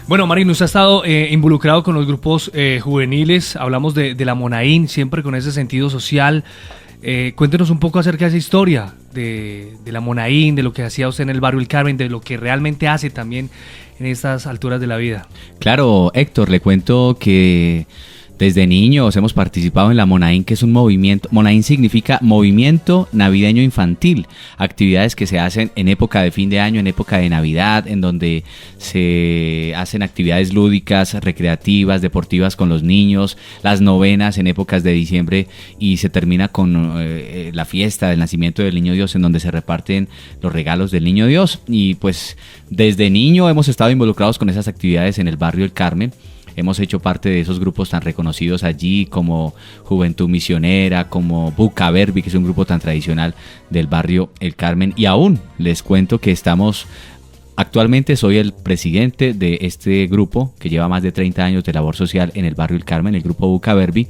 Bueno, Marín, usted ha estado involucrado con los grupos juveniles, hablamos de la Monaín, siempre con ese sentido social. Cuéntenos un poco acerca de esa historia de la Monaín, de lo que hacía usted en el barrio El Carmen, de lo que realmente hace también en estas alturas de la vida. Claro, Héctor, le cuento que desde niños hemos participado en la Monaín, que es un movimiento. Monaín significa Movimiento Navideño Infantil, actividades que se hacen en época de fin de año, en época de Navidad, en donde se hacen actividades lúdicas, recreativas, deportivas con los niños, las novenas en épocas de diciembre, y se termina con la fiesta del nacimiento del Niño Dios, en donde se reparten los regalos del Niño Dios. Y pues desde niño hemos estado involucrados con esas actividades en el barrio El Carmen. Hemos hecho parte de esos grupos tan reconocidos allí como Juventud Misionera, como Bucaverbi, que es un grupo tan tradicional del barrio El Carmen. Y aún les cuento que actualmente soy el presidente de este grupo que lleva más de 30 años de labor social en el barrio El Carmen, el grupo Bucaverbi.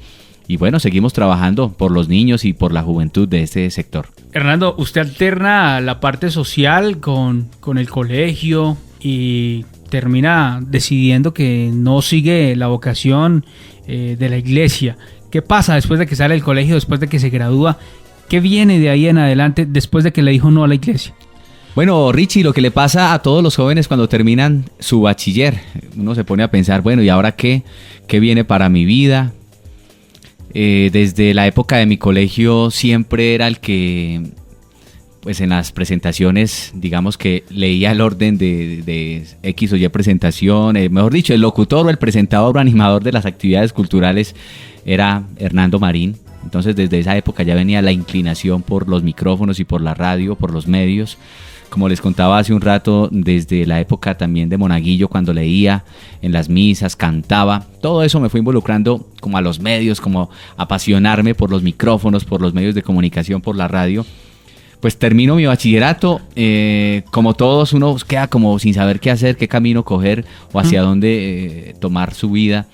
Y bueno, seguimos trabajando por los niños y por la juventud de este sector. Hernando, usted alterna la parte social con el colegio y termina decidiendo que no sigue la vocación de la iglesia. ¿Qué pasa después de que sale del colegio, después de que se gradúa? ¿Qué viene de ahí en adelante después de que le dijo no a la iglesia? Bueno, Richie, lo que le pasa a todos los jóvenes cuando terminan su bachiller, uno se pone a pensar, bueno, ¿y ahora qué? ¿Qué viene para mi vida? Desde la época de mi colegio siempre era el que, pues en las presentaciones, digamos que leía el orden de X o Y presentación, mejor dicho, el locutor o el presentador o animador de las actividades culturales era Hernando Marín. Entonces desde esa época ya venía la inclinación por los micrófonos y por la radio, por los medios. Como les contaba hace un rato, desde la época también de Monaguillo, cuando leía en las misas, cantaba, todo eso me fue involucrando como a los medios, como apasionarme por los micrófonos, por los medios de comunicación, por la radio. Pues termino mi bachillerato, como todos uno queda como sin saber qué hacer, qué camino coger o hacia dónde tomar su vida.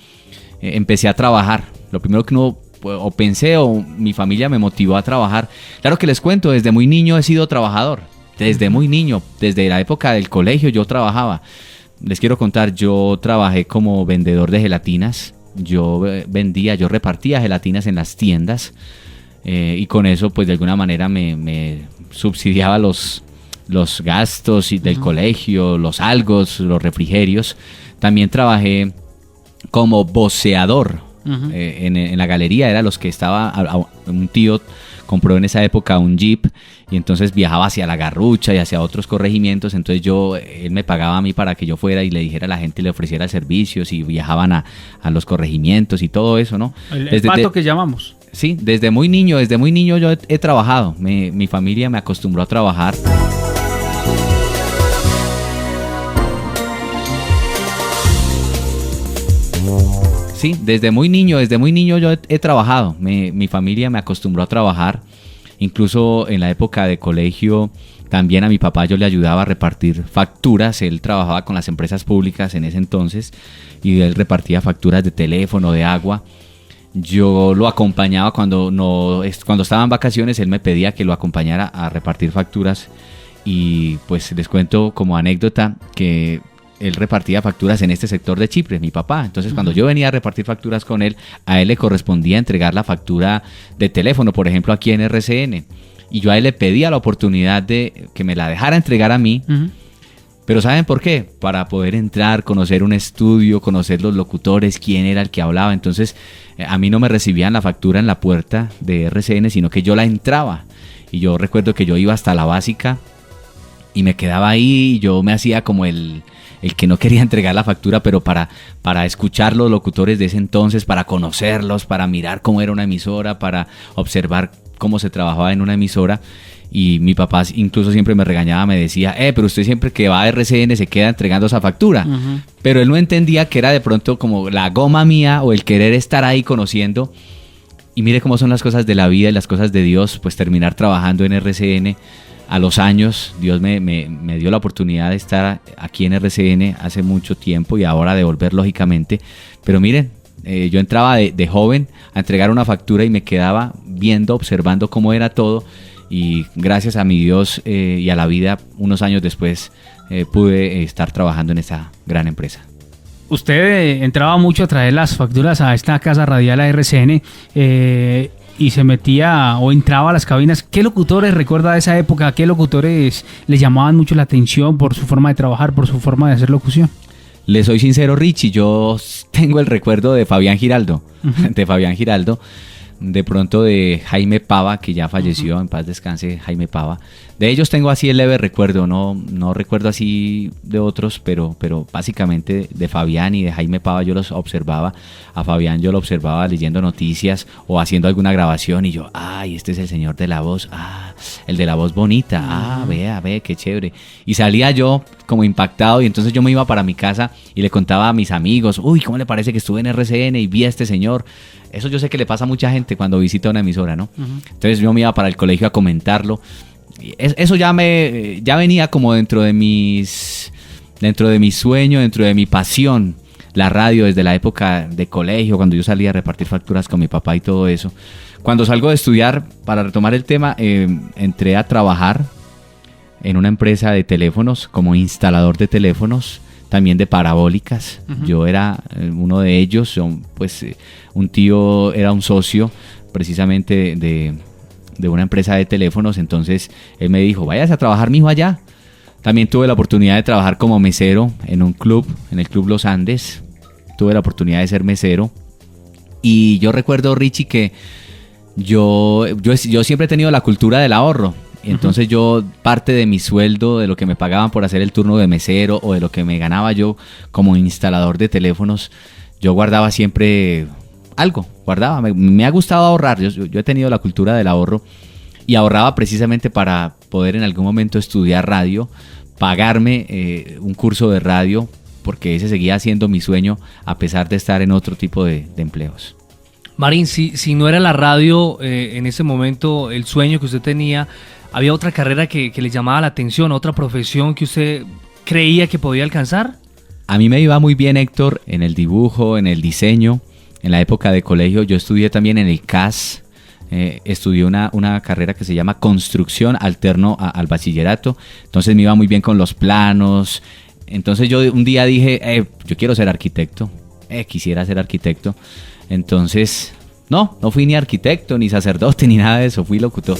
Empecé a trabajar, lo primero que uno pensé o mi familia me motivó a trabajar. Claro que les cuento, desde muy niño he sido trabajador, desde muy niño, desde la época del colegio yo trabajaba. Les quiero contar, yo trabajé como vendedor de gelatinas, yo repartía gelatinas en las tiendas. Y con eso pues de alguna manera me subsidiaba los gastos del colegio, los algos, los refrigerios. También trabajé como voceador en la galería, era los que estaba, un tío compró en esa época un Jeep y entonces viajaba hacia La Garrucha y hacia otros corregimientos, entonces él me pagaba a mí para que yo fuera y le dijera a la gente, le ofreciera servicios y viajaban a los corregimientos y todo eso, ¿no? El pato que llamamos. Sí, desde muy niño yo he trabajado, mi familia me acostumbró a trabajar. Sí, desde muy niño yo he trabajado, mi familia me acostumbró a trabajar, incluso en la época de colegio también a mi papá yo le ayudaba a repartir facturas, él trabajaba con las empresas públicas en ese entonces y él repartía facturas de teléfono, de agua. Yo lo acompañaba cuando estaba en vacaciones, él me pedía que lo acompañara a repartir facturas y pues les cuento como anécdota que él repartía facturas en este sector de Chipre, mi papá. Entonces cuando yo venía a repartir facturas con él, a él le correspondía entregar la factura de teléfono, por ejemplo aquí en RCN, y yo a él le pedía la oportunidad de que me la dejara entregar a mí. Pero ¿saben por qué? Para poder entrar, conocer un estudio, conocer los locutores, quién era el que hablaba. Entonces a mí no me recibían la factura en la puerta de RCN, sino que yo la entraba. Y yo recuerdo que yo iba hasta la básica y me quedaba ahí y yo me hacía como el que no quería entregar la factura, pero para escuchar los locutores de ese entonces, para conocerlos, para mirar cómo era una emisora, para observar cómo se trabajaba en una emisora. Y mi papá incluso siempre me regañaba, me decía, pero usted siempre que va a RCN se queda entregando esa factura. Pero él no entendía que era de pronto como la goma mía o el querer estar ahí conociendo. Y mire cómo son las cosas de la vida y las cosas de Dios, pues terminar trabajando en RCN. A los años, Dios me dio la oportunidad de estar aquí en RCN hace mucho tiempo y ahora de volver lógicamente. Pero miren, yo entraba de joven a entregar una factura y me quedaba viendo, observando cómo era todo. Y gracias a mi Dios y a la vida, unos años después pude estar trabajando en esta gran empresa. Usted entraba mucho a traer las facturas a esta casa radial, a RCN, y se metía o entraba a las cabinas. ¿Qué locutores recuerda de esa época? ¿Qué locutores le llamaban mucho la atención por su forma de trabajar, por su forma de hacer locución? Le soy sincero, Richie, yo tengo el recuerdo de Fabián Giraldo, de Fabián Giraldo, de pronto de Jaime Pava, que ya falleció, en paz descanse Jaime Pava. De ellos tengo así el leve recuerdo, no recuerdo así de otros, pero básicamente de Fabián y de Jaime Pava yo los observaba. A Fabián yo lo observaba leyendo noticias o haciendo alguna grabación y yo, ay, este es el señor de la voz, el de la voz bonita, vea, qué chévere. Y salía yo como impactado y entonces yo me iba para mi casa y le contaba a mis amigos, uy, ¿cómo le parece que estuve en RCN y vi a este señor? Eso yo sé que le pasa a mucha gente cuando visita una emisora, ¿no? Entonces yo me iba para el colegio a comentarlo. Eso ya venía como dentro de mi sueño, dentro de mi pasión, la radio desde la época de colegio, cuando yo salía a repartir facturas con mi papá y todo eso. Cuando salgo de estudiar, para retomar el tema, entré a trabajar en una empresa de teléfonos como instalador de teléfonos, también de parabólicas. Yo era uno de ellos, un tío era un socio precisamente de una empresa de teléfonos, entonces él me dijo, váyase a trabajar, mijo, allá. También tuve la oportunidad de trabajar como mesero en un club, en el Club Los Andes. Tuve la oportunidad de ser mesero. Y yo recuerdo, Richie, que yo siempre he tenido la cultura del ahorro. Entonces yo, parte de mi sueldo, de lo que me pagaban por hacer el turno de mesero o de lo que me ganaba yo como instalador de teléfonos, yo guardaba siempre algo, me ha gustado ahorrar, yo he tenido la cultura del ahorro y ahorraba precisamente para poder en algún momento estudiar radio, pagarme un curso de radio, porque ese seguía siendo mi sueño a pesar de estar en otro tipo de empleos. Marín, si no era la radio en ese momento el sueño que usted tenía, ¿había otra carrera que le llamaba la atención, otra profesión que usted creía que podía alcanzar? A mí me iba muy bien, Héctor, en el dibujo, en el diseño. En la época de colegio yo estudié también en el CAS, estudié una carrera que se llama construcción alterno al bachillerato, entonces me iba muy bien con los planos. Entonces yo un día dije, yo quiero ser arquitecto, quisiera ser arquitecto. Entonces no fui ni arquitecto, ni sacerdote, ni nada de eso, fui locutor.